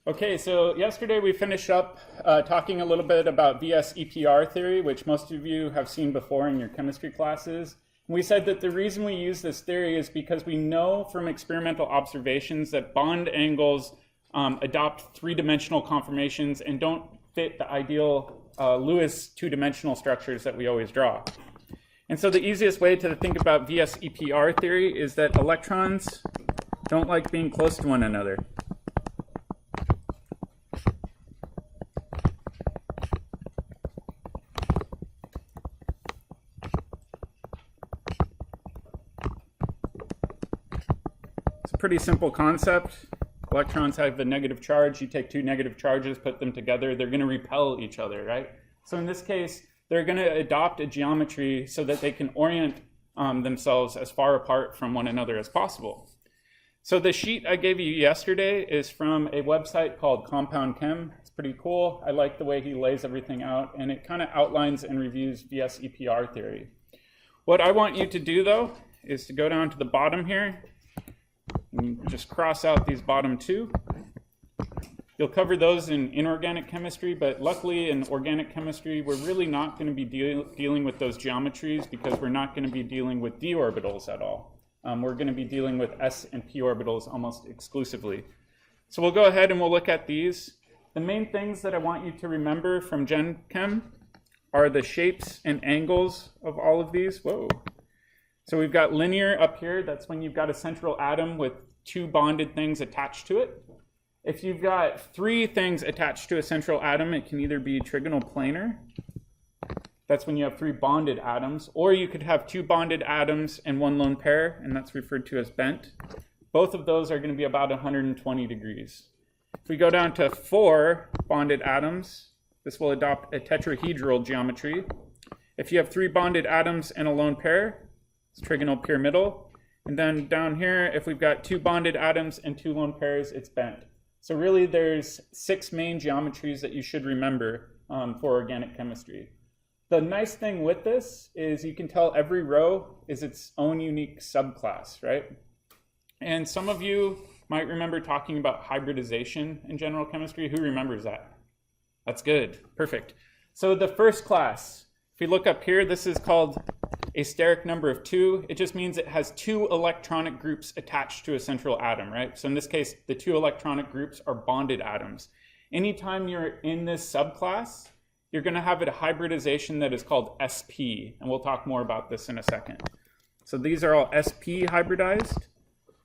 Okay, so yesterday we finished up talking a little bit about Vsepr theory, which most of you have seen before in your chemistry classes. We said that the reason we use this theory is because we know from experimental observations that bond angles adopt three-dimensional conformations and don't fit the ideal Lewis two-dimensional structures that we always draw. And so the easiest way to think about Vsepr theory is that electrons don't like being close to one another. Pretty simple concept. Electrons have a negative charge. You take two negative charges, put them together, they're going to repel each other, right? So in this case, they're going to adopt a geometry so that they can orient themselves as far apart from one another as possible. So the sheet I gave you yesterday is from a website called Compound Chem. It's pretty cool. I like the way he lays everything out, and it kind of outlines and reviews Vsepr theory. What I want you to do, though, is to go down to the bottom here and just cross out these bottom two. You'll cover those in inorganic chemistry, but luckily in organic chemistry, we're really not going to be dealing with those geometries because we're not going to be dealing with d orbitals at all. We're going to be dealing with s and p orbitals almost exclusively. So we'll go ahead and we'll look at these. The main things that I want you to remember from Gen Chem are the shapes and angles of all of these. Whoa. So we've got linear up here. That's when you've got a central atom with two bonded things attached to it. If you've got three things attached to a central atom, it can either be trigonal planar. That's when you have three bonded atoms. Or you could have two bonded atoms and one lone pair, and that's referred to as bent. Both of those are going to be about 120 degrees. If we go down to four bonded atoms, this will adopt a tetrahedral geometry. If you have three bonded atoms and a lone pair, it's trigonal pyramidal. And then down here, if we've got two bonded atoms and two lone pairs, it's bent. So really there's six main geometries that you should remember for organic chemistry. The nice thing with this is you can tell every row is its own unique subclass, right? And some of you might remember talking about hybridization in general chemistry. Who remembers that? That's good, perfect. So the first class, if you look up here, this is called a steric number of 2. It just means it has two electronic groups attached to a central atom, right? So in this case, the two electronic groups are bonded atoms. Anytime you're in this subclass, you're going to have a hybridization that is called Sp, and we'll talk more about this in a second. So these are all Sp hybridized.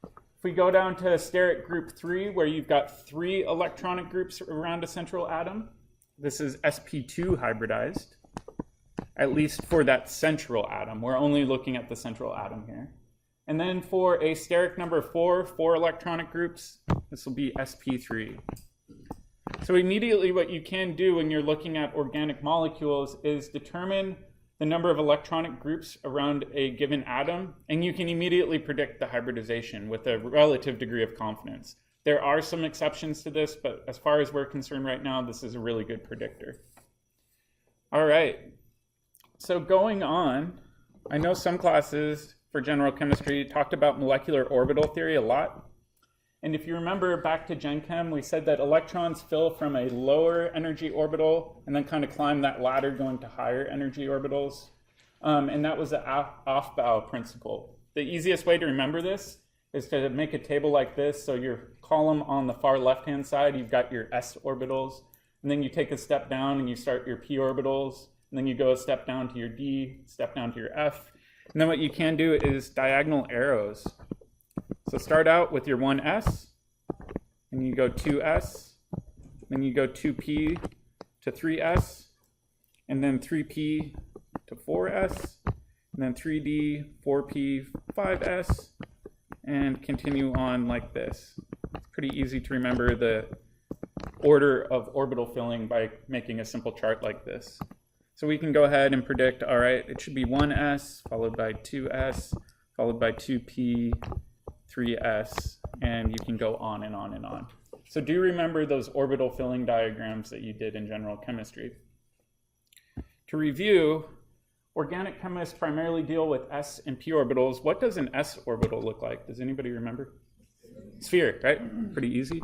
If we go down to steric group 3, where you've got three electronic groups around a central atom, this is Sp2 hybridized. At least for that central atom. We're only looking at the central atom here. And then for a steric number 4, four electronic groups, this will be Sp3. So immediately what you can do when you're looking at organic molecules is determine the number of electronic groups around a given atom, and you can immediately predict the hybridization with a relative degree of confidence. There are some exceptions to this, but as far as we're concerned right now, this is a really good predictor. All right. So going on, I know some classes for general chemistry talked about molecular orbital theory a lot. And if you remember back to Gen Chem, we said that electrons fill from a lower energy orbital and then kind of climb that ladder going to higher energy orbitals. And that was the Aufbau principle. The easiest way to remember this is to make a table like this. So your column on the far left-hand side, you've got your s orbitals. And then you take a step down and you start your p orbitals. And then you go a step down to your D, step down to your F. And then what you can do is diagonal arrows. So start out with your 1s, and you go 2s, then you go 2p to 3s, and then 3p to 4s, and then 3d, 4p, 5s, and continue on like this. It's pretty easy to remember the order of orbital filling by making a simple chart like this. So we can go ahead and predict, all right, it should be 1s, followed by 2s, followed by 2p, 3s, and you can go on and on and on. So do remember those orbital filling diagrams that you did in general chemistry. To review, organic chemists primarily deal with s and p orbitals. What does an s orbital look like? Does anybody remember? Sphere, right? Pretty easy.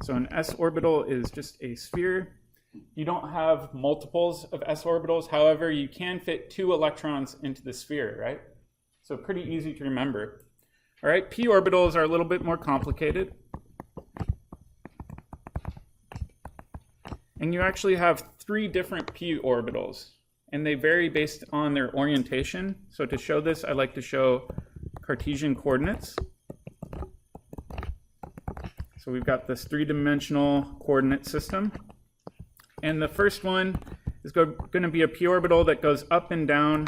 So an s orbital is just a sphere. You don't have multiples of s orbitals. However, you can fit 2 electrons into the sphere, right? So pretty easy to remember. All right, p orbitals are a little bit more complicated. And you actually have 3 different p orbitals, and they vary based on their orientation. So to show this, I like to show Cartesian coordinates. So we've got this 3-dimensional coordinate system. And the first one is going to be a p orbital that goes up and down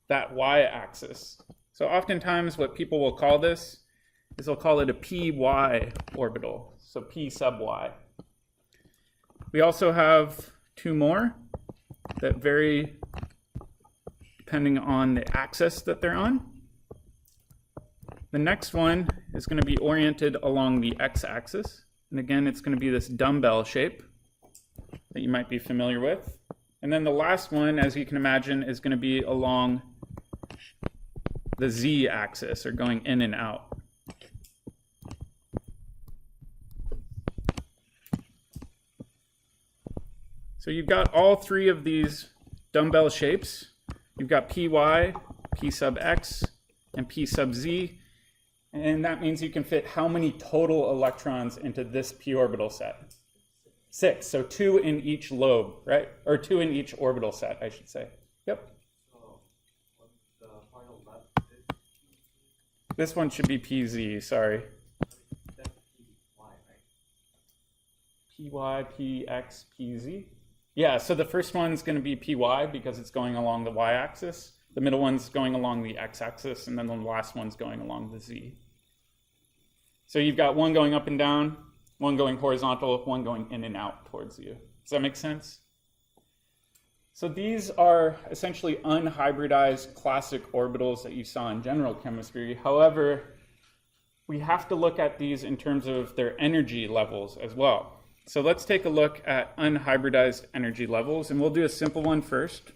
that y-axis. So oftentimes what people will call this is they'll call it a py orbital, so p sub y. We also have 2 more that vary depending on the axis that they're on. The next one is going to be oriented along the x-axis. And again, it's going to be this dumbbell shape that you might be familiar with. And then the last one, as you can imagine, is going to be along the z-axis, or going in and out. So you've got all 3 of these dumbbell shapes. You've got py, p sub x, and p sub z. And that means you can fit how many total electrons into this p orbital set? 6. So 2 in each lobe, right? Or 2 in each orbital set, I should say. Yep. So what the final left is? This one should be pz, sorry. That's py, py, right? px, pz. Yeah, so the first one's going to be py because it's going along the y-axis. The middle one's going along the x-axis, and then the last one's going along the z. So you've got one going up and down, one going horizontal, one going in and out towards you. Does that make sense? So these are essentially unhybridized classic orbitals that you saw in general chemistry. However, we have to look at these in terms of their energy levels as well. So let's take a look at unhybridized energy levels, and we'll do a simple one first.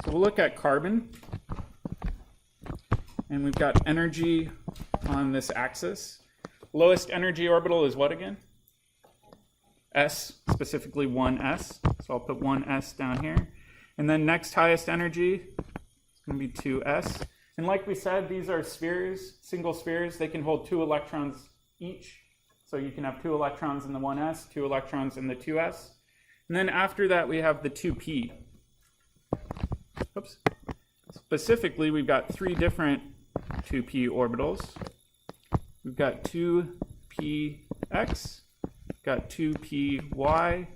So we'll look at carbon, and we've got energy on this axis. Lowest energy orbital is what again? S, specifically 1s. So I'll put 1s down here. And then next highest energy is going to be 2s. And like we said, these are spheres, single spheres. They can hold 2 electrons each. So you can have 2 electrons in the 1s, 2 electrons in the 2s. And then after that, we have the 2p. Oops. Specifically, we've got 3 different 2p orbitals. We've got 2px, got 2py,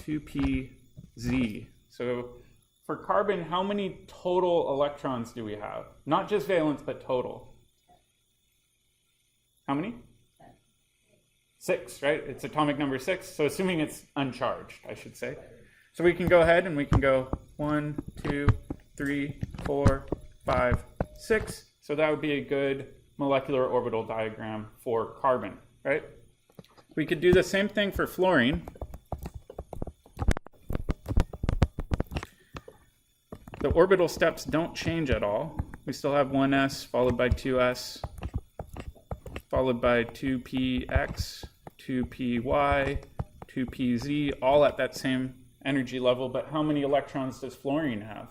2pz. So for carbon, how many total electrons do we have? Not just valence, but total. How many? 6, right? It's atomic number 6. So assuming it's uncharged, I should say. So we can go ahead and we can go 1, 2, 3, 4, 5, 6. So that would be a good molecular orbital diagram for carbon, right? We could do the same thing for fluorine. The orbital steps don't change at all. We still have 1s followed by 2s, followed by 2px, 2py, 2pz, all at that same energy level. But how many electrons does fluorine have?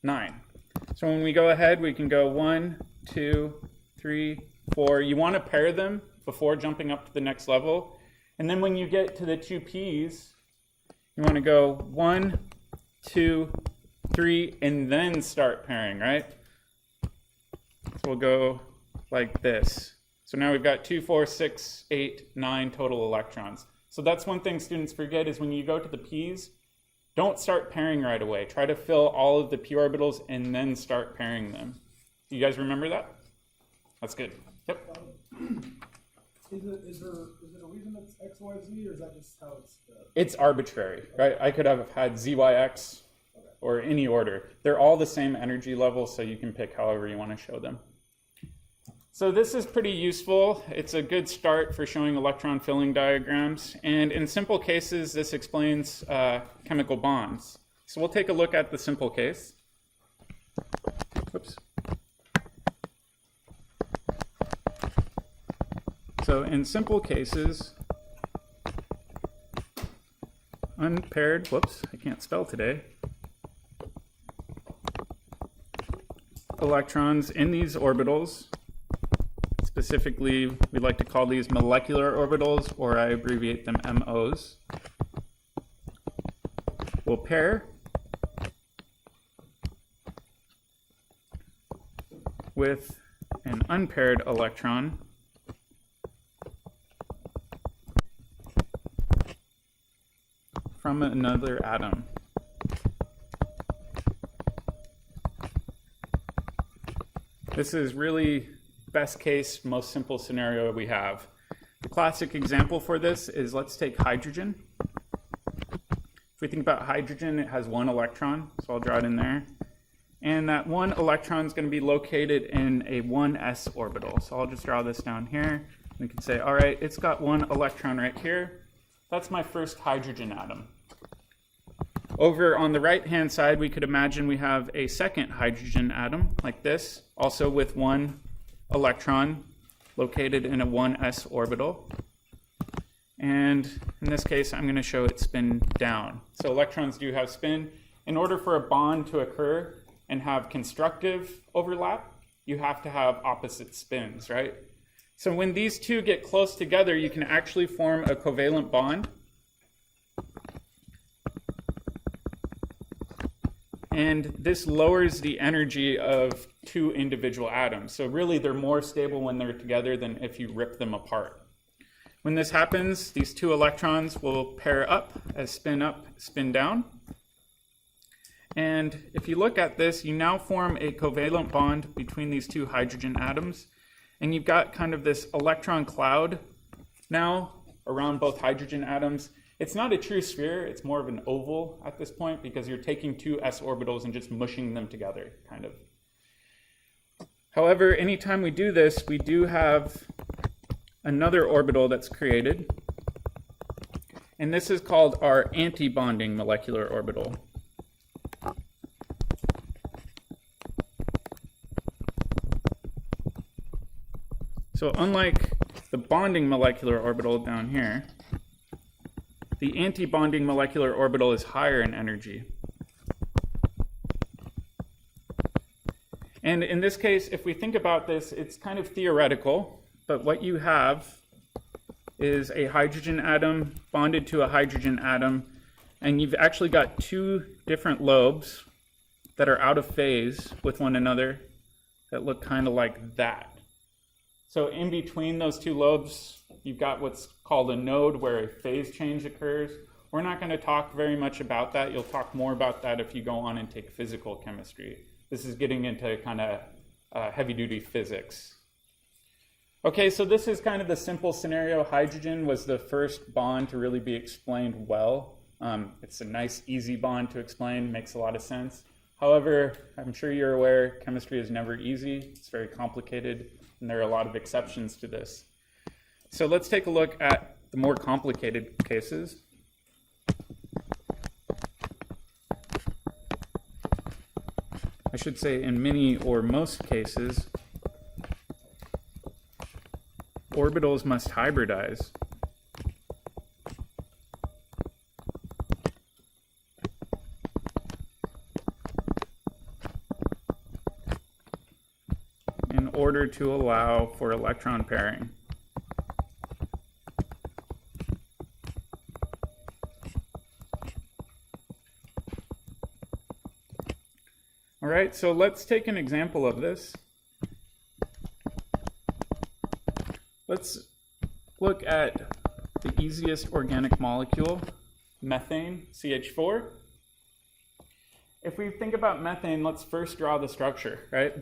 9. So when we go ahead, we can go 1, 2, 3, 4. You want to pair them before jumping up to the next level. And then when you get to the 2p's, you want to go 1, 2, 3, and then start pairing, right? So we'll go like this. So now we've got 2, 4, 6, 8, 9 total electrons. So that's one thing students forget is when you go to the p's, don't start pairing right away. Try to fill all of the p orbitals and then start pairing them. Do you guys remember that? That's good. Yep. Is it a reason it's X, Y, Z, or is that just how it's... It's arbitrary, right? I could have had ZYX or any order. They're all the same energy level, so you can pick however you want to show them. So this is pretty useful. It's a good start for showing electron filling diagrams. And in simple cases, this explains chemical bonds. So we'll take a look at the simple case. Oops. So in simple cases, unpaired, whoops, I can't spell today, electrons in these orbitals, specifically we like to call these molecular orbitals, or I abbreviate them MOs, will pair with an unpaired electron from another atom. This is really best case, most simple scenario we have. The classic example for this is, let's take hydrogen. If we think about hydrogen, it has one electron, so I'll draw it in there. And that one electron is going to be located in a 1s orbital. So I'll just draw this down here. We can say, all right, it's got one electron right here. That's my first hydrogen atom. Over on the right-hand side, we could imagine we have a second hydrogen atom, like this, also with one electron located in a 1s orbital. And in this case, I'm going to show it spin down. So electrons do have spin. In order for a bond to occur and have constructive overlap, you have to have opposite spins, right? So when these two get close together, you can actually form a covalent bond. And this lowers the energy of two individual atoms. So really, they're more stable when they're together than if you rip them apart. When this happens, these two electrons will pair up as spin up, spin down. And if you look at this, you now form a covalent bond between these two hydrogen atoms. And you've got kind of this electron cloud now around both hydrogen atoms. It's not a true sphere, it's more of an oval at this point because you're taking two s orbitals and just mushing them together, kind of. However, anytime we do this, we do have another orbital that's created. And this is called our anti-bonding molecular orbital. So unlike the bonding molecular orbital down here, the anti-bonding molecular orbital is higher in energy. And in this case, if we think about this, it's kind of theoretical, but what you have is a hydrogen atom bonded to a hydrogen atom, and you've actually got two different lobes that are out of phase with one another that look kind of like that. So in between those two lobes, you've got what's called a node where a phase change occurs. We're not going to talk very much about that. You'll talk more about that if you go on and take physical chemistry. This is getting into kind of heavy-duty physics. Okay, so this is kind of the simple scenario. Hydrogen was the first bond to really be explained well. It's a nice, easy bond to explain, makes a lot of sense. However, I'm sure you're aware, chemistry is never easy. It's very complicated, and there are a lot of exceptions to this. So let's take a look at the more complicated cases. I should say in many or most cases, orbitals must hybridize. In order to allow for electron pairing. All right, so let's take an example of this. Let's look at the easiest organic molecule, methane, CH4. If we think about methane, let's first draw the structure, right?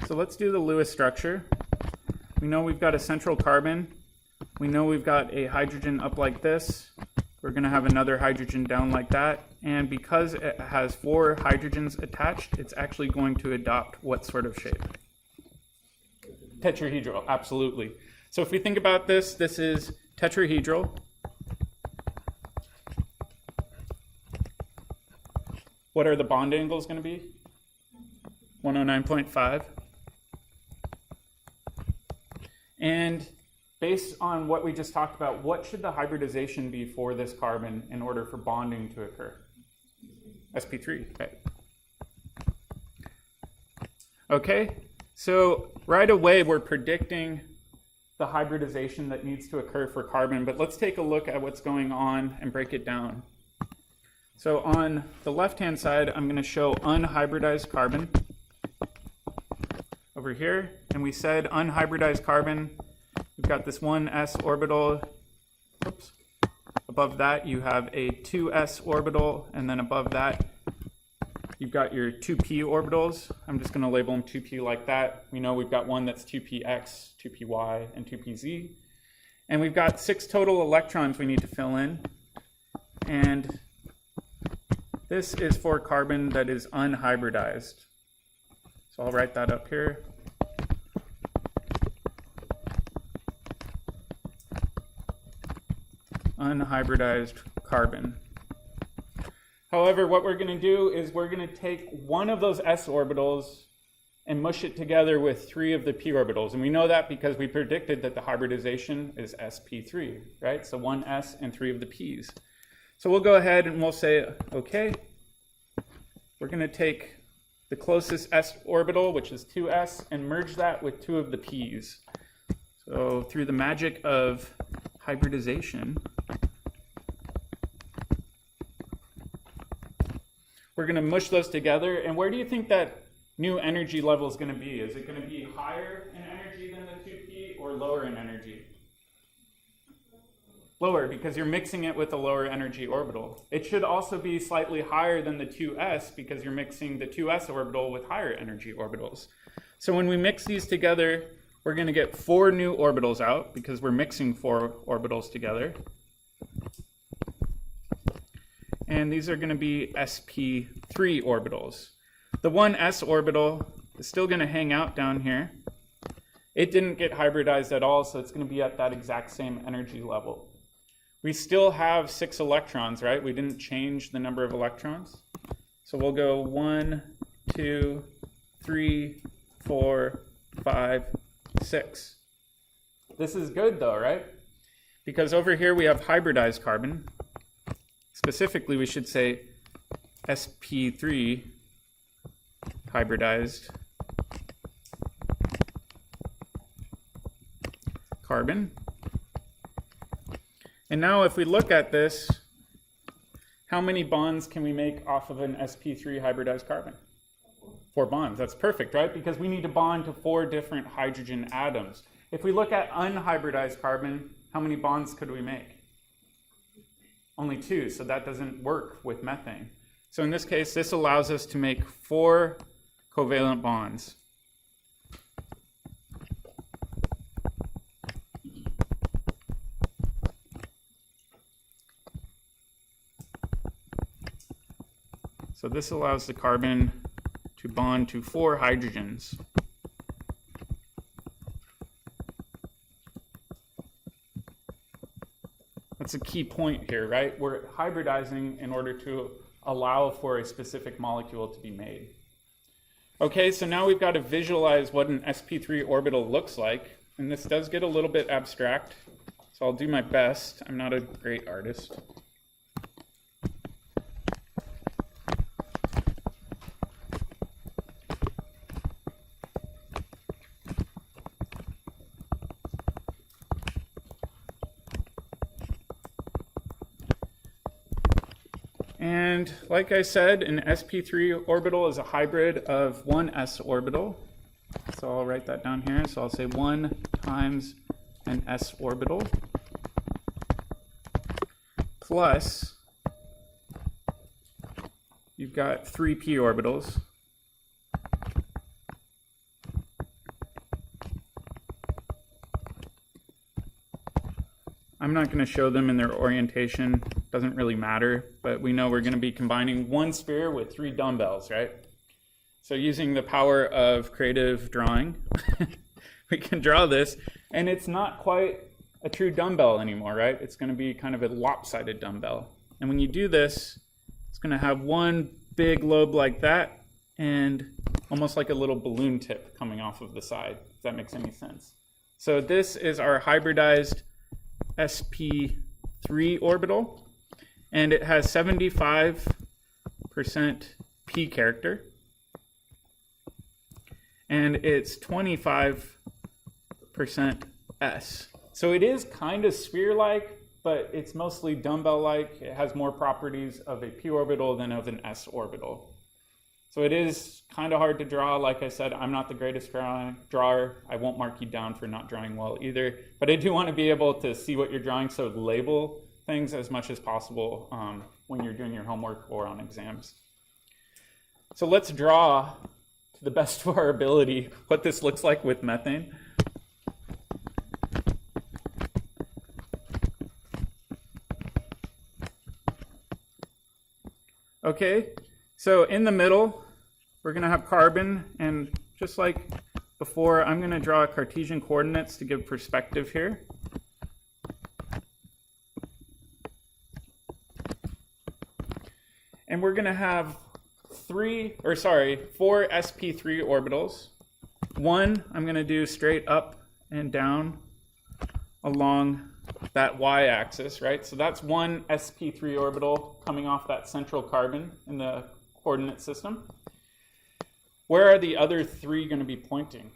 So let's do the Lewis structure. We know we've got a central carbon. We know we've got a hydrogen up like this. We're going to have another hydrogen down like that. And because it has 4 hydrogens attached, it's actually going to adopt what sort of shape? Tetrahedral, absolutely. So if we think about this, this is tetrahedral. What are the bond angles going to be? 109.5. And based on what we just talked about, what should the hybridization be for this carbon in order for bonding to occur? Sp3, okay. Okay, so right away we're predicting the hybridization that needs to occur for carbon, but let's take a look at what's going on and break it down. So on the left-hand side, I'm going to show unhybridized carbon over here, and we said unhybridized carbon, we've got this one s orbital. Oops. Above that, you have a 2s orbital, and then above that, you've got your 2p orbitals. I'm just going to label them 2p like that. We know we've got one that's 2px, 2py, and 2pz. And we've got 6 total electrons we need to fill in. And this is for carbon that is unhybridized. So I'll write that up here. Unhybridized carbon. However, what we're going to do is we're going to take one of those s orbitals and mush it together with 3 of the p orbitals. And we know that because we predicted that the hybridization is sp3, right? So 1 s and 3 of the p's. So we'll go ahead and we'll say, okay, we're going to take the closest s orbital, which is 2s, and merge that with 2 of the p's. So through the magic of hybridization, we're going to mush those together. And where do you think that new energy level is going to be? Is it going to be higher in energy than the 2p or lower in energy? Lower, because you're mixing it with a lower energy orbital. It should also be slightly higher than the 2s because you're mixing the 2s orbital with higher energy orbitals. So when we mix these together, we're going to get 4 new orbitals out because we're mixing 4 orbitals together. And these are going to be sp3 orbitals. The 1s orbital is still going to hang out down here. It didn't get hybridized at all, so it's going to be at that exact same energy level. We still have 6 electrons, right? We didn't change the number of electrons. So we'll go 1, 2, 3, 4, 5, 6. This is good though, right? Because over here we have hybridized carbon. Specifically, we should say sp3 hybridized carbon. And now if we look at this, how many bonds can we make off of an sp3 hybridized carbon? 4 bonds. That's perfect, right? Because we need to bond to 4 different hydrogen atoms. If we look at unhybridized carbon, how many bonds could we make? Only 2, so that doesn't work with methane. So in this case, this allows us to make 4 covalent bonds. So this allows the carbon to bond to 4 hydrogens. That's a key point here, right? We're hybridizing in order to allow for a specific molecule to be made. Okay, so now we've got to visualize what an sp3 orbital looks like. And this does get a little bit abstract, so I'll do my best. I'm not a great artist. And like I said, an sp3 orbital is a hybrid of 1 s orbital. So I'll write that down here. So I'll say 1 times an s orbital plus you've got 3 p orbitals. I'm not going to show them in their orientation. Doesn't really matter, but we know we're going to be combining 1 sphere with 3 dumbbells, right? So using the power of creative drawing, we can draw this, and it's not quite a true dumbbell anymore, right? It's going to be kind of a lopsided dumbbell. And when you do this, it's going to have one big lobe like that, and almost like a little balloon tip coming off of the side, if that makes any sense. So this is our hybridized Sp3 orbital, and it has 75% p character, and it's 25% s. So it is kind of sphere-like, but it's mostly dumbbell-like. It has more properties of a p orbital than of an s orbital. So it is kind of hard to draw. Like I said, I'm not the greatest drawer. I won't mark you down for not drawing well either. But I do want to be able to see what you're drawing, so label things as much as possible when you're doing your homework or on exams. So let's draw, to the best of our ability, what this looks like with methane. Okay, so in the middle, we're going to have carbon, and just like before, I'm going to draw Cartesian coordinates to give perspective here. And we're going to have four Sp3 orbitals. One, I'm going to do straight up and down along that y-axis, right? So that's one Sp3 orbital coming off that central carbon in the coordinate system. Where are the other three going to be pointing?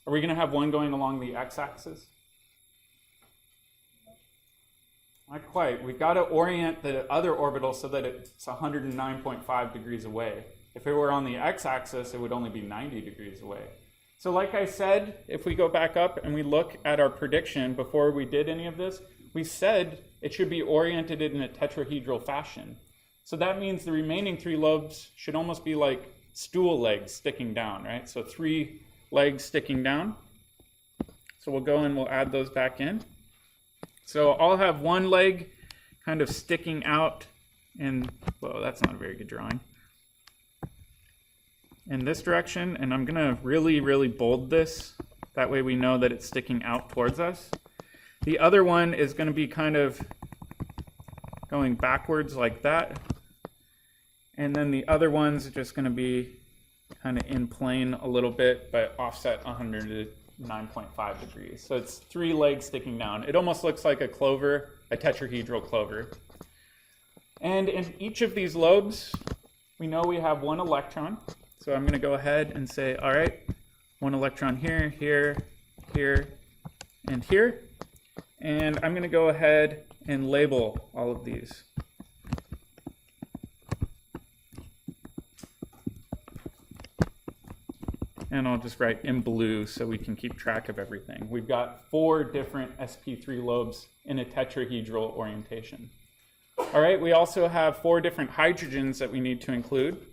Are we going to have one going along the x-axis? Not quite. We've got to orient the other orbital so that it's 109.5 degrees away. If it were on the x-axis, it would only be 90 degrees away. So like I said, if we go back up and we look at our prediction before we did any of this, we said it should be oriented in a tetrahedral fashion. So that means the remaining three lobes should almost be like stool legs sticking down, right? So 3 legs sticking down. So we'll go and we'll add those back in. So I'll have one leg kind of sticking out in, well, that's not a very good drawing, in this direction, and I'm gonna really, really bold this. That way we know that it's sticking out towards us. The other one is gonna be kind of going backwards like that. And then the other one's just gonna be kind of in plane a little bit, but offset 109.5 degrees. So it's 3 legs sticking down. It almost looks like a clover, a tetrahedral clover. And in each of these lobes, we know we have 1 electron. So I'm going to go ahead and say, all right, 1 electron here, here, here, and here. And I'm going to go ahead and label all of these. And I'll just write in blue so we can keep track of everything. We've got 4 different Sp3 lobes in a tetrahedral orientation. All right, we also have 4 different hydrogens that we need to include.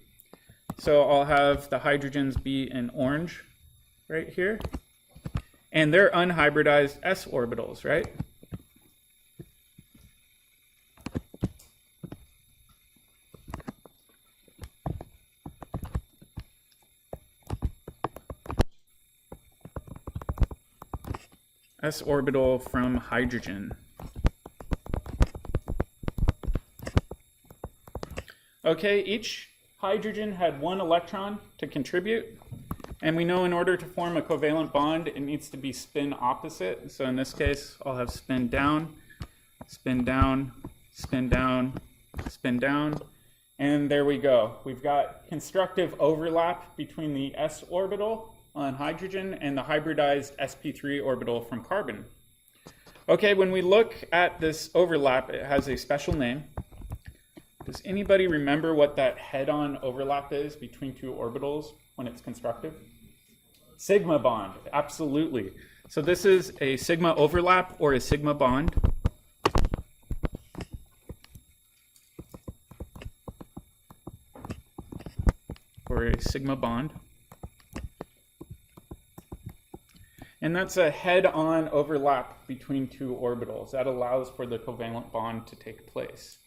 So I'll have the hydrogens be in orange right here. And they're unhybridized s orbitals, right? S orbital from hydrogen. Okay, each hydrogen had 1 electron to contribute, and we know in order to form a covalent bond, it needs to be spin opposite. So in this case, I'll have spin down, spin down, spin down, spin down, and there we go. We've got constructive overlap between the s orbital on hydrogen and the hybridized Sp3 orbital from carbon. Okay, when we look at this overlap, it has a special name. Does anybody remember what that head-on overlap is between 2 orbitals when it's constructive? Sigma bond, absolutely. So this is a sigma overlap or a sigma bond. Or a sigma bond. And that's a head-on overlap between 2 orbitals. That allows for the covalent bond to take place.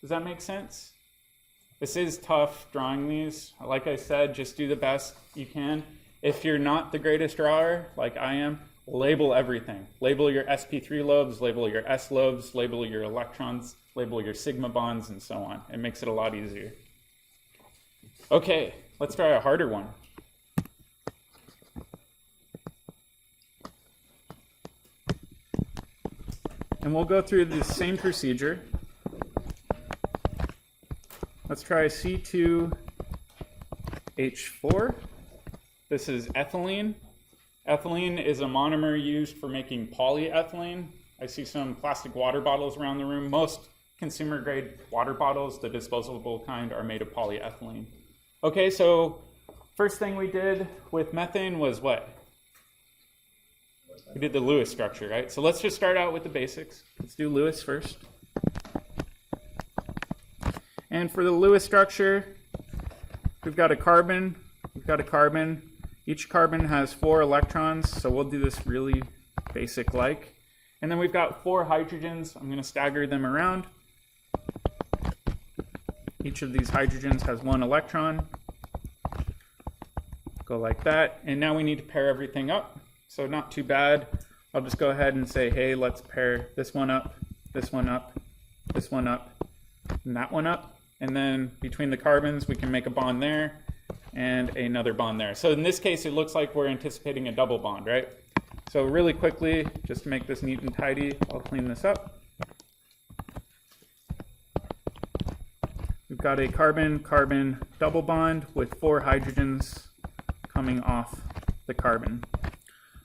Does that make sense? This is tough drawing these. Like I said, just do the best you can. If you're not the greatest drawer, like I am, label everything. Label your Sp3 lobes, label your S lobes, label your electrons, label your sigma bonds, and so on. It makes it a lot easier. Okay, let's try a harder one. And we'll go through the same procedure. Let's try C2H4. This is ethylene. Ethylene is a monomer used for making polyethylene. I see some plastic water bottles around the room. Most consumer grade water bottles, the disposable kind, are made of polyethylene. Okay, so first thing we did with methane was what? We did the Lewis structure, right? So let's just start out with the basics. Let's do Lewis first. And for the Lewis structure, we've got a carbon. Each carbon has 4 electrons, so we'll do this really basic-like. And then we've got 4 hydrogens. I'm going to stagger them around. Each of these hydrogens has 1 electron. Go like that. And now we need to pair everything up. So not too bad. I'll just go ahead and say, hey, let's pair this one up, this one up, this one up, and that one up. And then between the carbons, we can make a bond there and another bond there. So in this case, it looks like we're anticipating a double bond, right? So really quickly, just to make this neat and tidy, I'll clean this up. We've got a carbon-carbon double bond with 4 hydrogens coming off the carbon.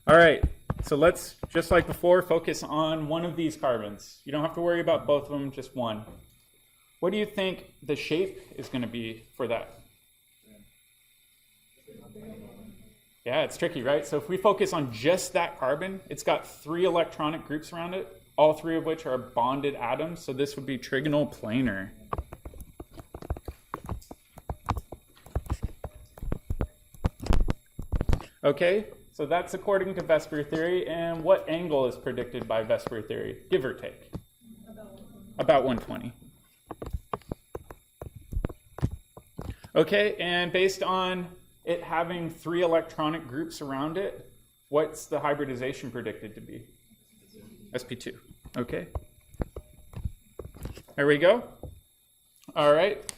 All right, so let's, just like before, focus on one of these carbons. You don't have to worry about both of them, just one. What do you think the shape is going to be for that? Yeah, it's tricky, right? So if we focus on just that carbon, it's got 3 electronic groups around it, all 3 of which are bonded atoms. So this would be Trigonal Planer. Okay, so that's according to Vsepr Theory. And what angle is predicted by Vsepr Theory, give or take? About 120. Okay, and based on it having 3 electronic groups around it, what's the hybridization predicted to be? Sp2. Okay. There we go. All right.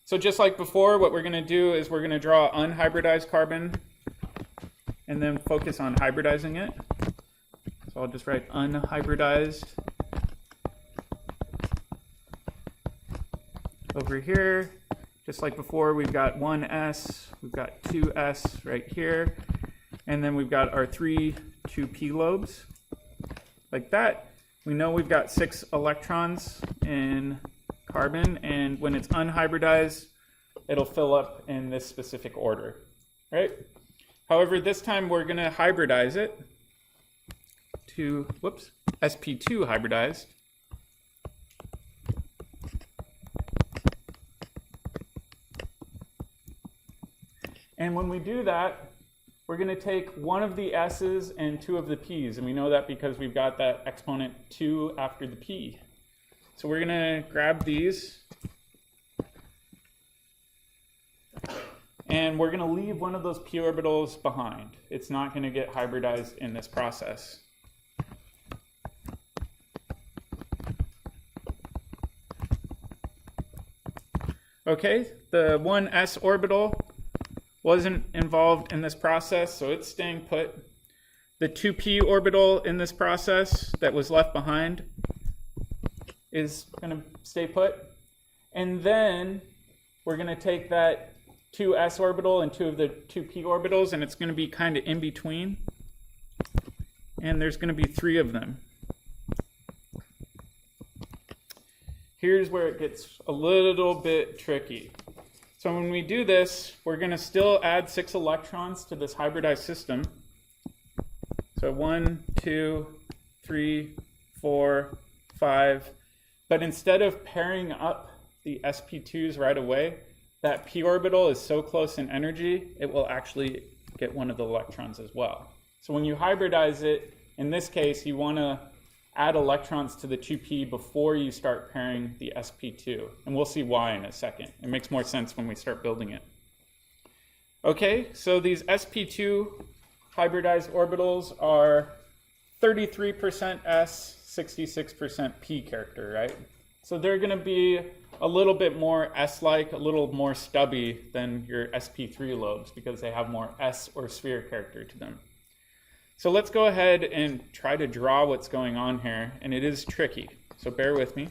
So just like before, what we're going to do is we're going to draw unhybridized carbon and then focus on hybridizing it. So I'll just write unhybridized over here. Just like before, we've got 1s, we've got 2s right here, and then we've got our 3 2p lobes. Like that, we know we've got 6 electrons in carbon, and when it's unhybridized, it'll fill up in this specific order, right? However, this time we're going to hybridize it to, sp2 hybridized. And when we do that, we're going to take one of the s's and 2 of the p's. And we know that because we've got that exponent 2 after the p. So we're going to grab these. And we're going to leave one of those p orbitals behind. It's not going to get hybridized in this process. Okay, the 1s orbital wasn't involved in this process, so it's staying put. The 2p orbital in this process that was left behind is going to stay put. And then we're going to take that 2s orbital and 2 of the 2p orbitals, and it's going to be kind of in between. And there's going to be 3 of them. Here's where it gets a little bit tricky. So when we do this, we're going to still add 6 electrons to this hybridized system. So 1, 2, 3, 4, 5. But instead of pairing up the sp2s right away, that p orbital is so close in energy, it will actually get one of the electrons as well. So when you hybridize it, in this case, you want to add electrons to the 2p before you start pairing the sp2. And we'll see why in a second. It makes more sense when we start building it. Okay, so these sp2 hybridized orbitals are 33% s, 66% p character, right? So they're going to be a little bit more s-like, a little more stubby than your sp3 lobes because they have more s or sphere character to them. So let's go ahead and try to draw what's going on here, and it is tricky, so bear with me.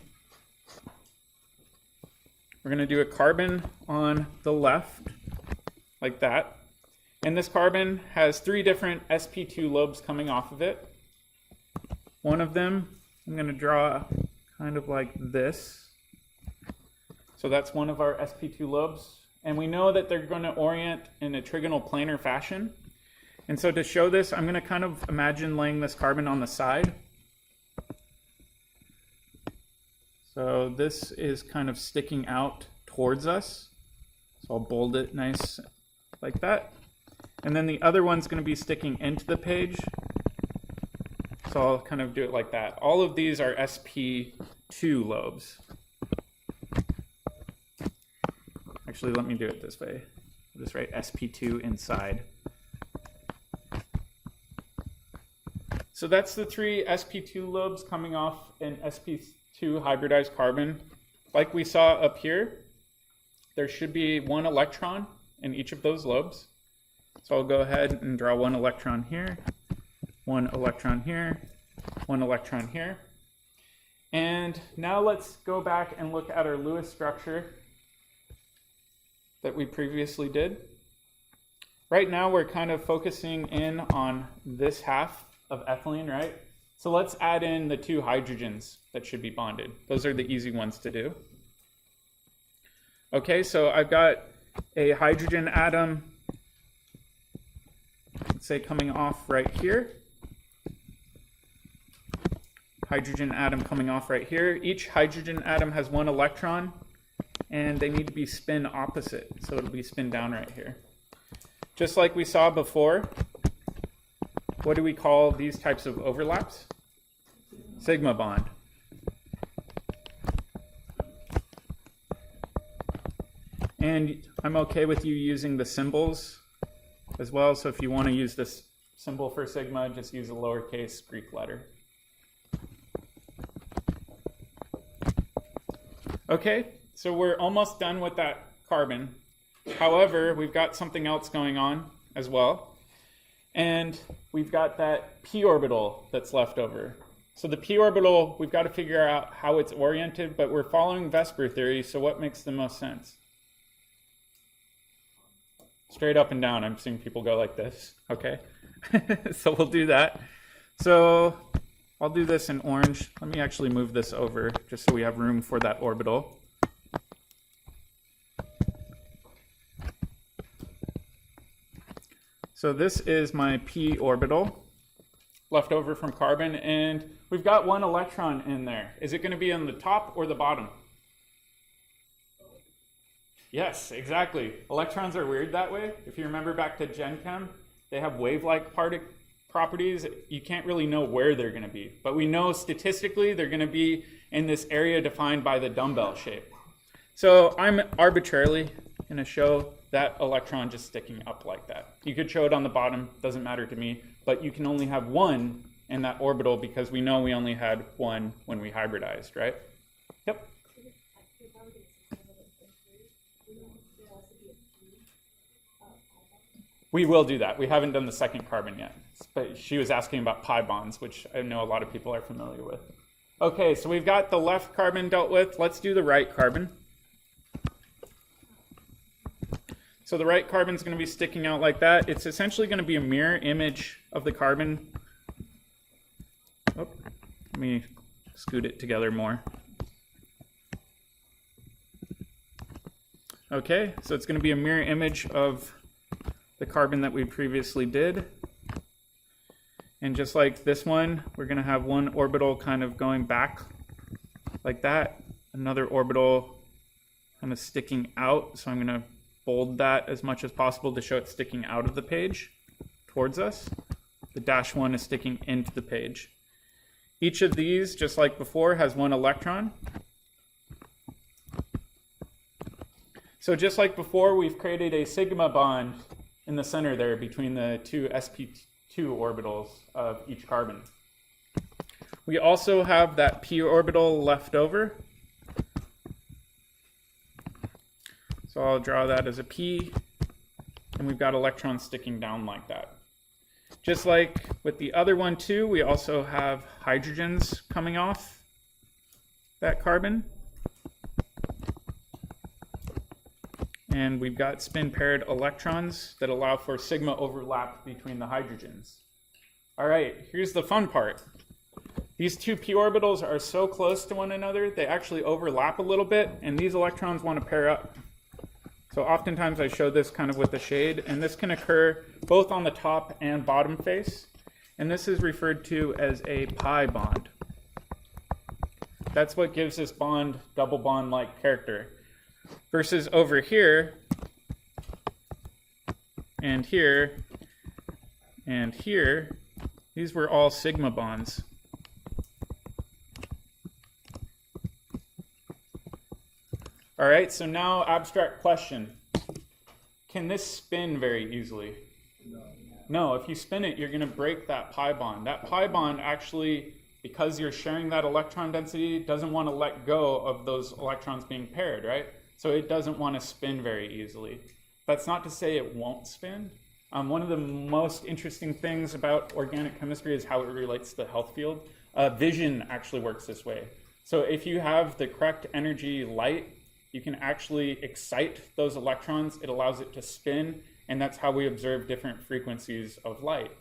We're going to do a carbon on the left, like that. And this carbon has 3 different sp2 lobes coming off of it. One of them I'm going to draw kind of like this. So that's one of our sp2 lobes. And we know that they're going to orient in a trigonal planar fashion. And so to show this, I'm going to kind of imagine laying this carbon on the side. So this is kind of sticking out towards us. So I'll bold it nice like that. And then the other one's going to be sticking into the page. So I'll kind of do it like that. All of these are sp2 lobes. Actually, let me do it this way. I'll just write sp2 inside. So that's the 3 sp2 lobes coming off an sp2 hybridized carbon. Like we saw up here, there should be 1 electron in each of those lobes. So I'll go ahead and draw 1 electron here, 1 electron here, 1 electron here. And now let's go back and look at our Lewis structure that we previously did. Right now we're kind of focusing in on this half of ethylene, right? So let's add in the 2 hydrogens that should be bonded. Those are the easy ones to do. Okay, so I've got a hydrogen atom, let's say coming off right here. Hydrogen atom coming off right here. Each hydrogen atom has 1 electron, and they need to be spin opposite, so it'll be spin down right here. Just like we saw before, what do we call these types of overlaps? Sigma bond. And I'm okay with you using the symbols as well, so if you want to use this symbol for sigma, just use a lowercase Greek letter. Okay, so we're almost done with that carbon. However, we've got something else going on as well. And we've got that p orbital that's left over. So the p orbital, we've got to figure out how it's oriented, but we're following Vsepr theory, so what makes the most sense? Straight up and down. I'm seeing people go like this. Okay, so we'll do that. So I'll do this in orange. Let me actually move this over just so we have room for that orbital. So this is my p orbital left over from carbon, and we've got 1 electron in there. Is it going to be on the top or the bottom? Yes, exactly. Electrons are weird that way. If you remember back to Chem, they have wave-like properties. You can't really know where they're going to be, but we know statistically they're going to be in this area defined by the dumbbell shape. So I'm arbitrarily going to show that electron just sticking up like that. You could show it on the bottom, doesn't matter to me, but you can only have 1 in that orbital because we know we only had 1 when we hybridized, right? Yep. We will do that. We haven't done the second carbon yet, but she was asking about pi bonds, which I know a lot of people are familiar with. Okay, so we've got the left carbon dealt with. Let's do the right carbon. So the right carbon is going to be sticking out like that. It's essentially going to be a mirror image of the carbon. Oh, let me scoot it together more. Okay, so it's going to be a mirror image of the carbon that we previously did. And just like this one, we're going to have 1 orbital kind of going back like that. Another orbital kind of sticking out. So I'm going to bold that as much as possible to show it sticking out of the page towards us. The -1 is sticking into the page. Each of these, just like before, has 1 electron. So just like before, we've created a sigma bond in the center there between the 2 sp2 orbitals of each carbon. We also have that p orbital left over. So I'll draw that as a p, and we've got electrons sticking down like that. Just like with the other one too, we also have hydrogens coming off that carbon. And we've got spin-paired electrons that allow for sigma overlap between the hydrogens. All right, here's the fun part. These two p orbitals are so close to one another, they actually overlap a little bit, and these electrons want to pair up. So oftentimes I show this kind of with a shade, and this can occur both on the top and bottom face. And this is referred to as a pi bond. That's what gives this bond double bond-like character. Versus over here, and here, and here, these were all sigma bonds. All right, so now abstract question. Can this spin very easily? No, if you spin it, you're going to break that pi bond. That pi bond actually, because you're sharing that electron density, doesn't want to let go of those electrons being paired, right? So it doesn't want to spin very easily. That's not to say it won't spin. One of the most interesting things about organic chemistry is how it relates to the health field. Vision actually works this way. So if you have the correct energy light, you can actually excite those electrons. It allows it to spin, and that's how we observe different frequencies of light.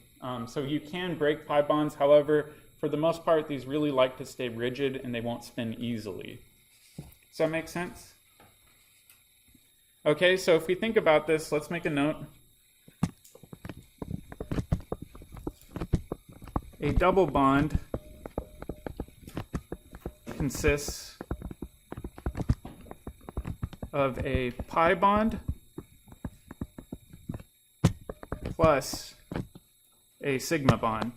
So you can break pi bonds. However, for the most part, these really like to stay rigid, and they won't spin easily. Does that make sense? Okay, so if we think about this, let's make a note. A double bond consists of a pi bond plus a sigma bond.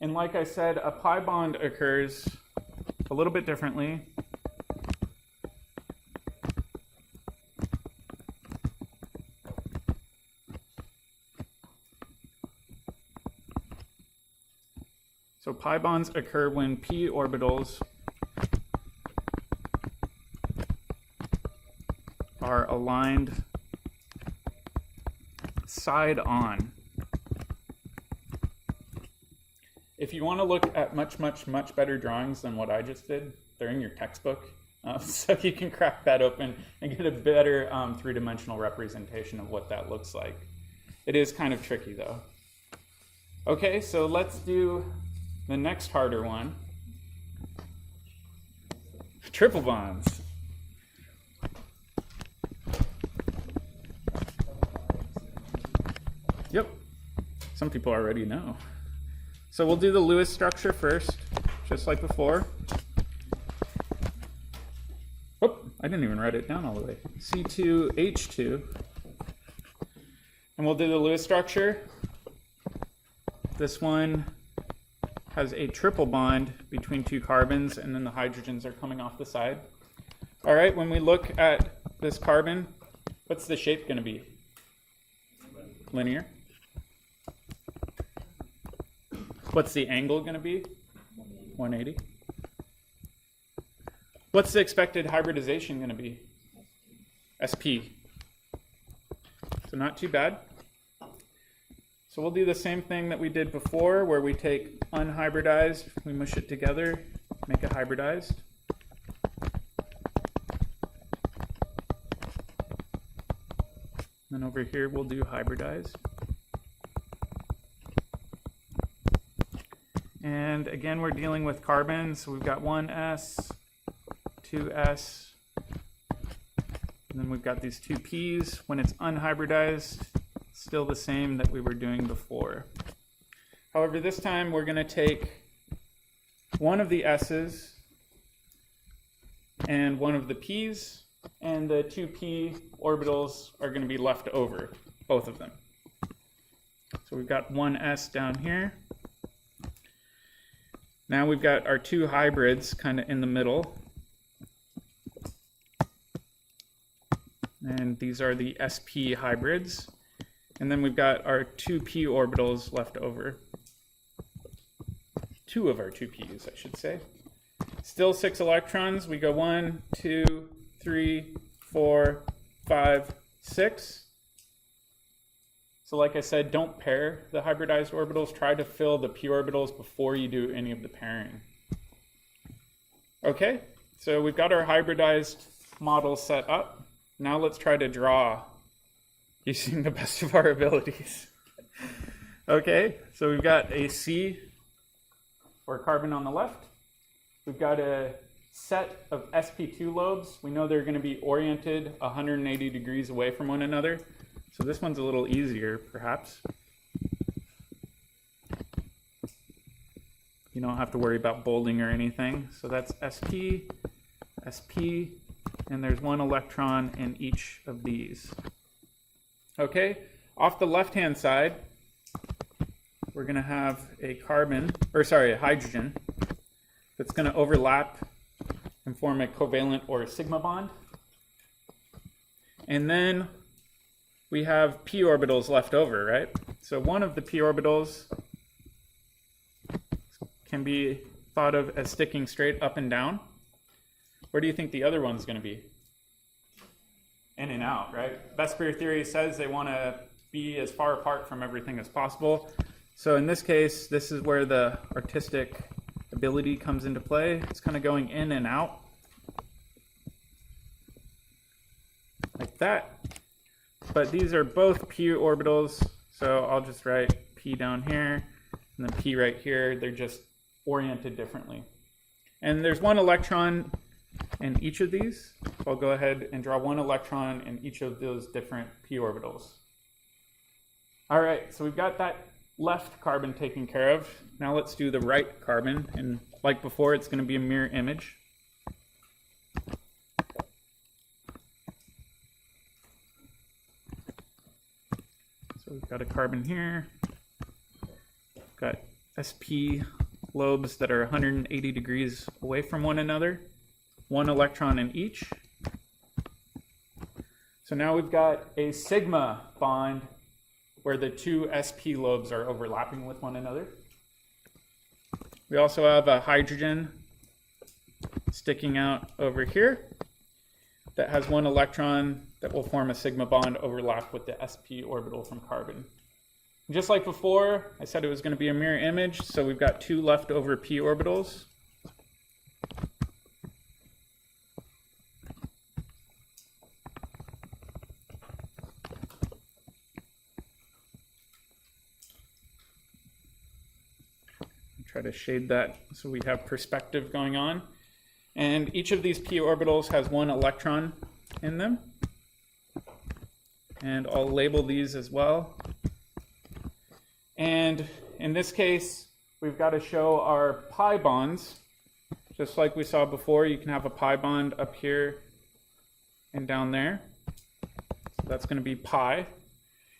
And like I said, a pi bond occurs a little bit differently. So pi bonds occur when p orbitals are aligned side on. If you want to look at much better drawings than what I just did, they're in your textbook. So you can crack that open and get a better three-dimensional representation of what that looks like. It is kind of tricky though. Okay, so let's do the next harder one. Triple bonds. Yep, some people already know. So we'll do the Lewis structure first, just like before. Oh, I didn't even write it down all the way. C2H2. And we'll do the Lewis structure. This one has a triple bond between two carbons, and then the hydrogens are coming off the side. All right, when we look at this carbon, what's the shape going to be? Linear. What's the angle going to be? 180. What's the expected hybridization going to be? Sp. So not too bad. So we'll do the same thing that we did before, where we take unhybridized, we mush it together, make it hybridized. Then over here we'll do hybridized. And again, we're dealing with carbon, so we've got 1s, 2s, and then we've got these two p's. When it's unhybridized, still the same that we were doing before. However, this time we're going to take one of the s's and one of the p's, and the two p orbitals are going to be left over, both of them. So we've got 1s down here. Now we've got our two hybrids kind of in the middle. And these are the sp hybrids. And then we've got our two p orbitals left over. Two of our two p's, I should say. Still 6 electrons. We go 1, 2, 3, 4, 5, 6. So like I said, don't pair the hybridized orbitals. Try to fill the p orbitals before you do any of the pairing. Okay, so we've got our hybridized model set up. Now let's try to draw using the best of our abilities. Okay, so we've got a C or carbon on the left. We've got a set of sp2 lobes. We know they're going to be oriented 180 degrees away from one another. So this one's a little easier, perhaps. You don't have to worry about bolding or anything. So that's sp, sp, and there's one electron in each of these. Okay, off the left-hand side, we're going to have a a hydrogen that's going to overlap and form a covalent or a sigma bond. And then we have p orbitals left over, right? So one of the p orbitals can be thought of as sticking straight up and down. Where do you think the other one's going to be? In and out, right? Vsepr theory says they want to be as far apart from everything as possible. So in this case, this is where the artistic ability comes into play. It's kind of going in and out like that. But these are both p orbitals, so I'll just write p down here and then p right here. They're just oriented differently. And there's one electron in each of these. So I'll go ahead and draw one electron in each of those different p orbitals. All right, so we've got that left carbon taken care of. Now let's do the right carbon. And like before, it's going to be a mirror image. So we've got a carbon here. We've got sp lobes that are 180 degrees away from one another. One electron in each. So now we've got a sigma bond where the two sp lobes are overlapping with one another. We also have a hydrogen sticking out over here that has one electron that will form a sigma bond overlap with the sp orbital from carbon. Just like before, I said it was going to be a mirror image, so we've got two leftover p orbitals. Try to shade that so we have perspective going on. And each of these p orbitals has one electron in them. And I'll label these as well. And in this case, we've got to show our pi bonds. Just like we saw before, you can have a pi bond up here and down there. So that's going to be pi.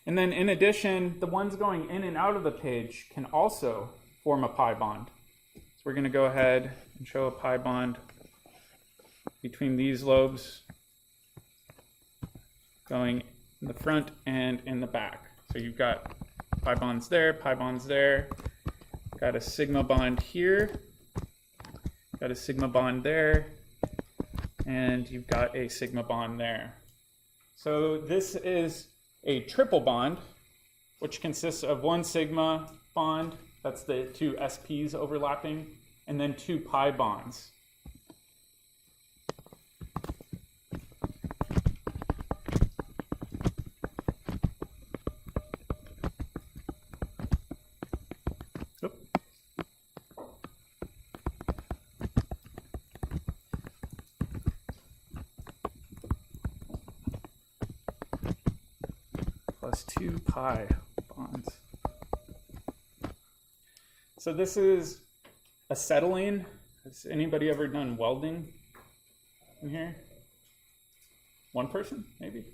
And then in addition, the ones going in and out of the page can also form a pi bond. So we're going to go ahead and show a pi bond between these lobes going in the front and in the back. So you've got pi bonds there, got a sigma bond here, got a sigma bond there, and you've got a sigma bond there. So this is a triple bond, which consists of one sigma bond, that's the two sps overlapping, and then two pi bonds. Plus two pi bonds. So this is acetylene. Has anybody ever done welding in here? One person, maybe?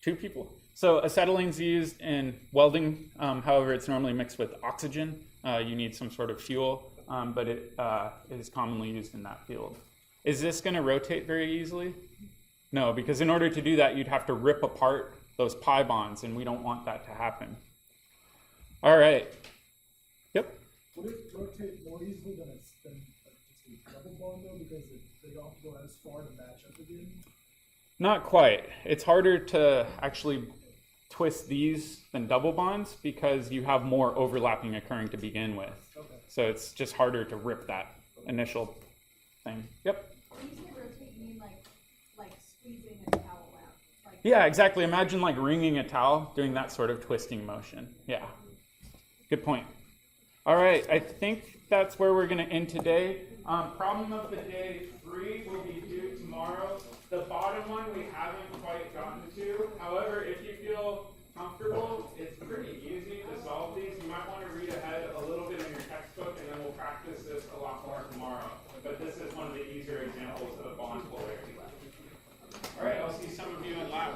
Two people? So acetylene's used in welding. However, it's normally mixed with oxygen. You need some sort of fuel, but it is commonly used in that field. Is this going to rotate very easily? No, because in order to do that, you'd have to rip apart those pi bonds, and we don't want that to happen. All right. Yep. Would it rotate more easily than just a double bond though, because they don't have to go as far to match up again? Not quite. It's harder to actually twist these than double bonds because you have more overlapping occurring to begin with. Okay. So it's just harder to rip that initial thing. Yep. When you say rotate, you mean like squeezing a towel out? Like Yeah, exactly. Imagine like wringing a towel, doing that sort of twisting motion. Yeah. Good point. All right, I think that's where we're going to end today. Problem of the day 3 will be due tomorrow. The bottom one we haven't quite gotten to. However, if you feel comfortable, it's pretty easy to solve these. You might want to read ahead a little bit in your textbook, and then we'll practice this a lot more tomorrow. But this is one of the easier examples of bond polarity. All right, I'll see some of you in lab.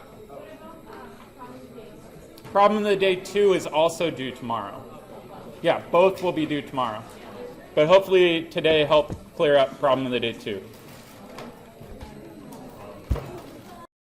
Problem of the day 2 is also due tomorrow. Yeah, both will be due tomorrow. But hopefully today helped clear up problem of the day 2.